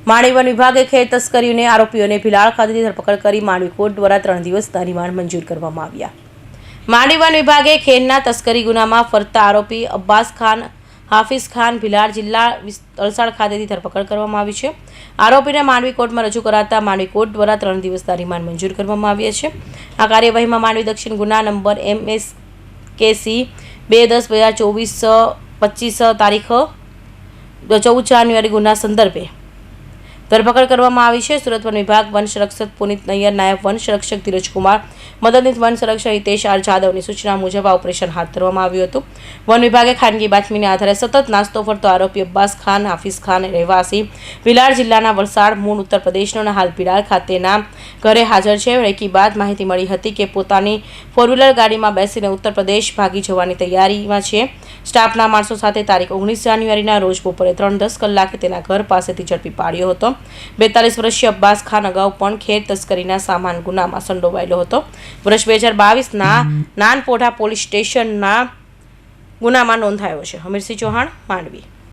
Mandvi one વિભાગે ખેર તસ્કરીઓને આરોપીઓને ભીલાડ ખાતેથી ધરપકડ કરી માંડવી કોર્ટ દ્વારા 3 દિવસના રિમાન્ડ મંજૂર કરવામાં આવ્યા। માંડવી વન વિભાગે ખેરના તસ્કરી ગુનામાં ફરતા આરોપી અબ્બાસ ખાન હાફિઝ ખાન ભીલાડ જિલ્લા વલસાડ ખાતેથી ધરપકડ કરવામાં આવી છે। આરોપીને માંડવી કોર્ટમાં રજૂ કરાતા માંડવી કોર્ટ દ્વારા 3 દિવસના રિમાન્ડ મંજૂર કરવામાં આવ્યા છે। આ કાર્યવાહીમાં માંડવી દક્ષિણ ગુના નંબર MSKC 2/10/2024 તારીખ 14 જાન્યુઆરી ગુના સંદર્ભે ધરપકડ કરવામાં આવી છે। સુરત વન વિભાગ વન સંરક્ષક પુનિત નૈયર, નાયબ વન સંરક્ષક ધીરજકુમાર, મદદનીશ વન સંરક્ષક હિતેશ આર જાદવની સૂચના મુજબ આ ઓપરેશન હાથ ધરવામાં આવ્યું હતું। વન વિભાગે ખાનગી બાતમીને આધારે સતત નાસ્તો ફરતો આરોપી અબ્બાસ ખાન હાફિઝ ખાન રહેવાસી ભીલાડ જિલ્લાના વલસાડ મૂળ ઉત્તર પ્રદેશનો હાલ ભીલાડ ખાતેના ઘરે હાજર છે। રેકી બાદ માહિતી મળી હતી કે પોતાની 4વ્હીલર ગાડીમાં બેસીને ઉત્તર પ્રદેશ ભાગી જવાની તૈયારીમાં છે। સ્ટાફના માણસો સાથે તારીખ 19 જાન્યુઆરીના રોજ બપોરે 3:10 કલાકે તેના ઘર પાસેથી ઝડપી પાડ્યો હતો। 42 વર્ષીય અબ્બાસ ખાન અગાઉ પણ ખેર તસ્કરીના સામાન ગુનામાં સંડોવાયેલો હતો। વર્ષ 2022ના નાનપોઠા પોલીસ સ્ટેશનના ગુનામાં નોંધાયો છે। હમીરસિંહ ચૌહાણ, માંડવી।